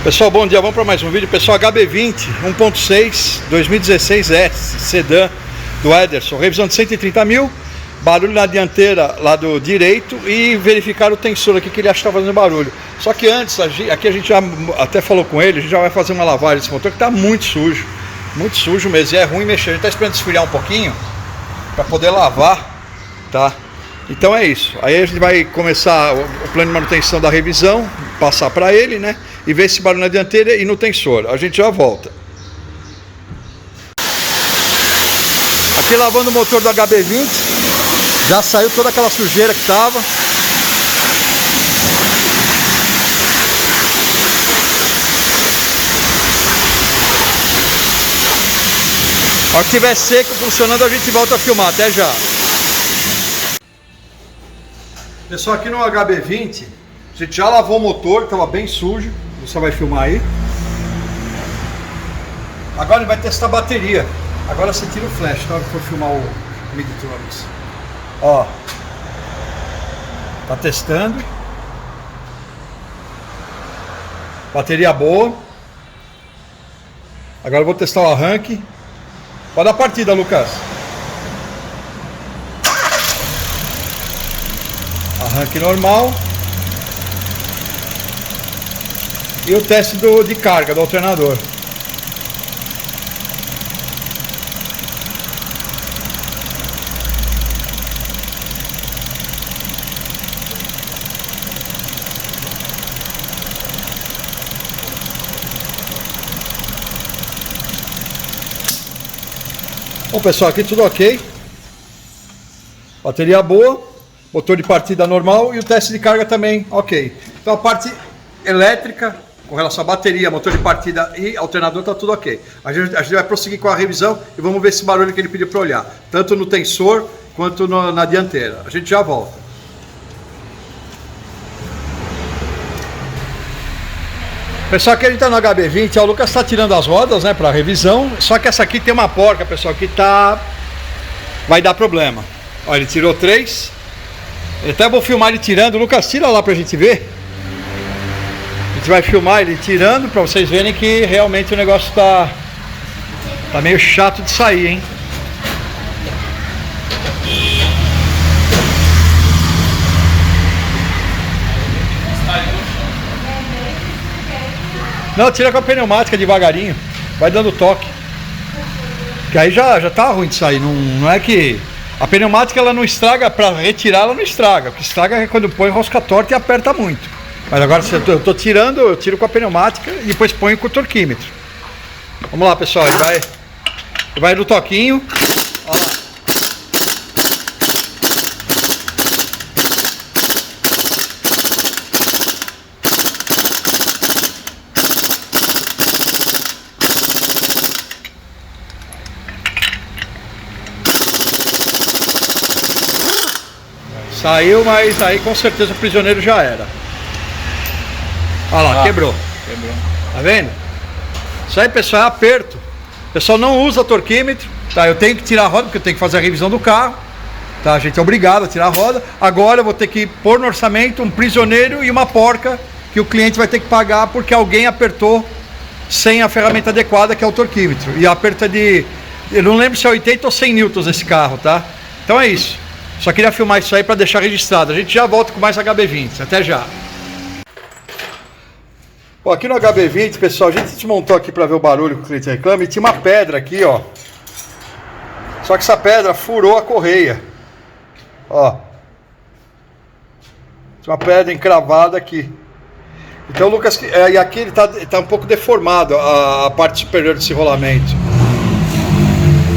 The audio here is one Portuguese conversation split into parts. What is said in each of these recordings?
Pessoal, bom dia, vamos para mais um vídeo. Pessoal, HB20 1.6 2016S sedã do Ederson, revisão de 130 mil, barulho na dianteira lá do direito e verificar o tensor aqui que ele acha que está fazendo barulho. Só que antes, aqui a gente já até falou com ele, a gente já vai fazer uma lavagem desse motor que está muito sujo mesmo, e é ruim mexer. A gente está esperando esfriar um pouquinho para poder lavar, tá? Então é isso, aí a gente vai começar o plano de manutenção da revisão, passar para ele, né, e ver esse barulho na dianteira e no tensor. A gente já volta. Aqui lavando o motor do HB20, já saiu toda aquela sujeira que estava. A hora que estiver seco, funcionando, a gente volta a filmar. Até já. Pessoal, aqui no HB20, a gente já lavou o motor, estava bem sujo. Você vai filmar aí. Agora ele vai testar a bateria. Agora você tira o flash, na hora que for filmar o Midtronics. Ó, tá testando. Bateria boa. Agora eu vou testar o arranque. Pode dar partida, Lucas. Arranque normal. E o teste de carga do alternador. Bom, pessoal, aqui tudo ok. Bateria boa. Motor de partida normal e o teste de carga também ok. Então a parte elétrica, com relação à bateria, motor de partida e alternador, está tudo ok. A gente vai prosseguir com a revisão e vamos ver esse barulho que ele pediu para olhar, tanto no tensor quanto na dianteira. A gente já volta. Pessoal, aqui a gente está no HB20, o Lucas está tirando as rodas, né, para a revisão, só que essa aqui tem uma porca, pessoal, que vai dar problema. Olha, ele tirou 3. Eu até vou filmar ele tirando. Lucas, tira lá pra gente ver. A gente vai filmar ele tirando pra vocês verem que realmente o negócio tá meio chato de sair, hein? Não, tira com a pneumática devagarinho. Vai dando toque. Que aí já tá ruim de sair. Não é que... A pneumática ela não estraga, para retirar ela não estraga. O que estraga é quando põe rosca torta e aperta muito. Mas agora se eu tô tirando, eu tiro com a pneumática e depois ponho com o torquímetro. Vamos lá, pessoal, ele vai no toquinho. Ó lá. Saiu, mas aí com certeza o prisioneiro já era. Olha lá, quebrou. Tá vendo? Isso aí, pessoal, é aperto. O pessoal não usa torquímetro, tá? Eu tenho que tirar a roda porque eu tenho que fazer a revisão do carro, tá? A gente é obrigado a tirar a roda. Agora eu vou ter que pôr no orçamento um prisioneiro e uma porca que o cliente vai ter que pagar porque alguém apertou sem a ferramenta adequada, que é o torquímetro. E a aperta eu não lembro se é 80 ou 100 newtons esse carro, tá? Então é isso. Só queria filmar isso aí para deixar registrado. A gente já volta com mais HB20. Até já. Bom, aqui no HB20, pessoal, a gente montou aqui para ver o barulho que o cliente reclama. E tinha uma pedra aqui, ó. Só que essa pedra furou a correia. Ó. Tinha uma pedra encravada aqui. Então, Lucas, e aqui ele tá um pouco deformado a parte superior desse rolamento.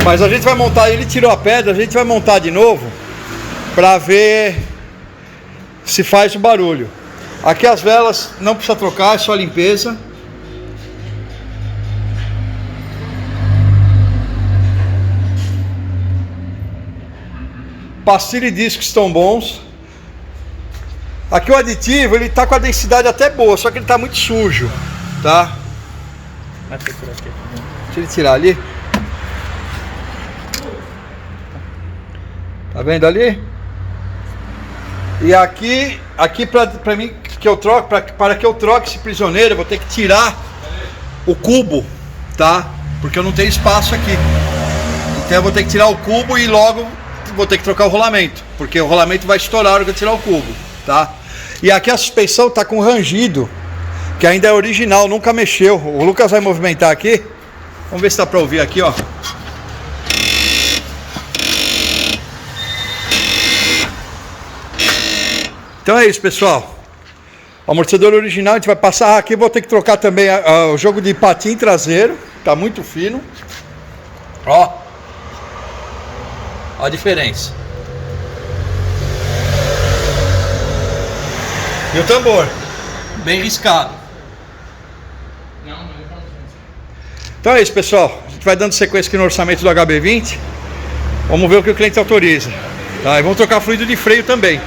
Mas a gente vai montar, ele tirou a pedra, a gente vai montar de novo para ver se faz o barulho. Aqui as velas não precisa trocar, é só limpeza. Pastilha e discos estão bons. Aqui o aditivo, ele tá com a densidade até boa, só que ele tá muito sujo, tá? Deixa ele tirar ali. Tá vendo ali? E aqui pra mim, que eu troque, para que eu troque esse prisioneiro, eu vou ter que tirar o cubo, tá? Porque eu não tenho espaço aqui. Então eu vou ter que tirar o cubo e logo vou ter que trocar o rolamento, porque o rolamento vai estourar na hora que eu tirar o cubo, tá? E aqui a suspensão tá com rangido, que ainda é original, nunca mexeu. O Lucas vai movimentar aqui. Vamos ver se dá para ouvir aqui, ó. Então é isso, pessoal. O amortecedor original a gente vai passar aqui. Vou ter que trocar também o jogo de patim traseiro. Tá muito fino. Ó. Ó a diferença. E o tambor. Bem riscado. Então é isso, pessoal. A gente vai dando sequência aqui no orçamento do HB20. Vamos ver o que o cliente autoriza. Tá? E vamos trocar fluido de freio também.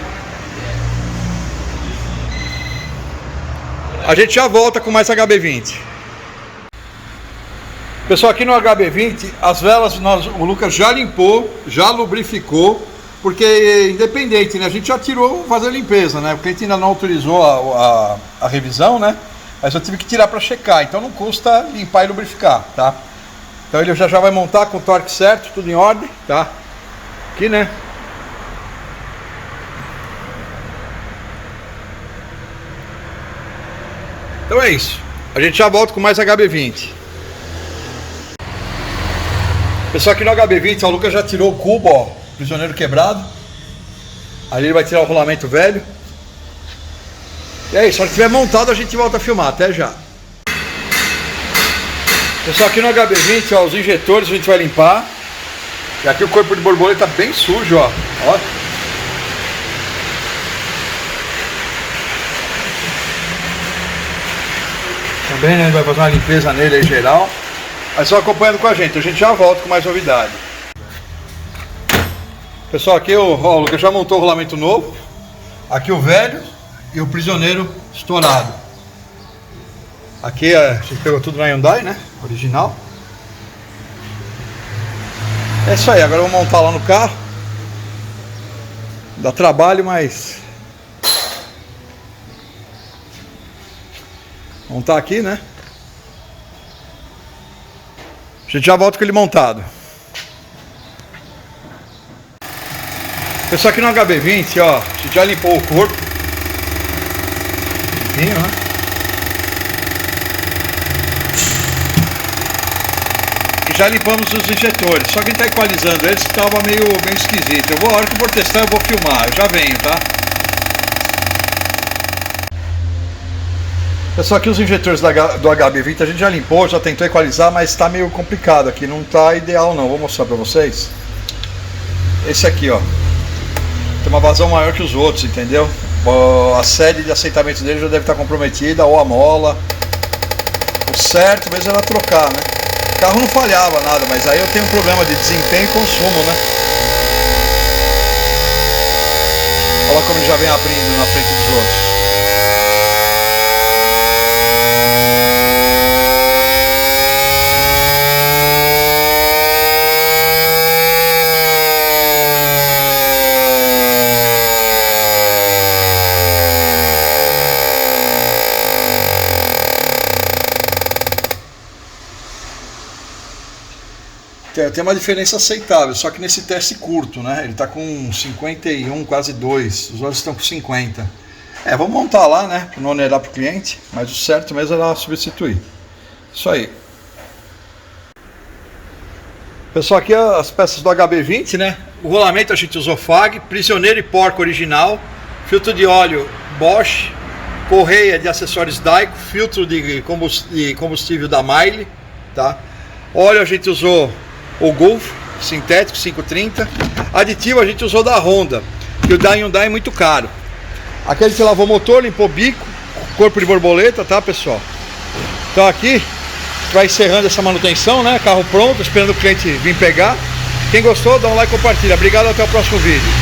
A gente já volta com mais HB20. Pessoal, aqui no HB20, as velas o Lucas já limpou, já lubrificou, porque independente, né? A gente já tirou fazer limpeza, né? O cliente ainda não autorizou a revisão, né? Mas eu tive que tirar para checar, então não custa limpar e lubrificar, tá? Então ele já vai montar com o torque certo, tudo em ordem, tá? Aqui, né? Então é isso. A gente já volta com mais HB20. Pessoal, aqui no HB20, ó, o Lucas já tirou o cubo, ó, prisioneiro quebrado. Ali ele vai tirar o rolamento velho. E é isso, se tiver montado a gente volta a filmar. Até já. Pessoal, aqui no HB20, ó, os injetores a gente vai limpar. E aqui o corpo de borboleta tá bem sujo, ó. Ó. Também, né, vai fazer uma limpeza nele aí geral. Mas só acompanhando com a gente já volta com mais novidade. Pessoal, aqui o Lucas já montou o rolamento novo. Aqui o velho e o prisioneiro estourado. Aqui a gente pegou tudo na Hyundai, né, original. É isso aí, agora eu vou montar lá no carro. Dá trabalho, mas... montar aqui, né? A gente já volta com ele montado. Pessoal, aqui no HB20, ó, a gente já limpou o corpo. Limpinho, né? E já limpamos os injetores. Só que a gente tá equalizando eles, que tava meio esquisito. A hora que eu for testar, eu vou filmar. Eu já venho, tá? Pessoal, aqui os injetores do HB20 a gente já limpou, já tentou equalizar, mas está meio complicado aqui, não está ideal não. Vou mostrar para vocês. Esse aqui, ó, tem uma vazão maior que os outros, entendeu? A sede de aceitamento dele já deve estar comprometida, ou a mola. O certo mesmo era trocar, né? O carro não falhava nada, mas aí eu tenho um problema de desempenho e consumo, né? Olha como ele já vem abrindo na frente dos outros. Tem uma diferença aceitável, só que nesse teste curto, né? Ele está com 51, quase 2, os outros estão com 50. Vamos montar lá, né? Para não onerar para o cliente, mas o certo mesmo era substituir. Isso aí. Pessoal, aqui as peças do HB20, né? O rolamento a gente usou FAG, prisioneiro e porco original, filtro de óleo Bosch, correia de acessórios Daico, filtro de combustível da Miley, tá? Óleo a gente usou o Golf sintético 530. Aditivo a gente usou da Honda, que o da Hyundai é muito caro. Aqui a gente lavou o motor, limpou o bico, corpo de borboleta, tá, pessoal? Então aqui vai encerrando essa manutenção, né? Carro pronto, esperando o cliente vir pegar. Quem gostou, dá um like e compartilha. Obrigado, até o próximo vídeo.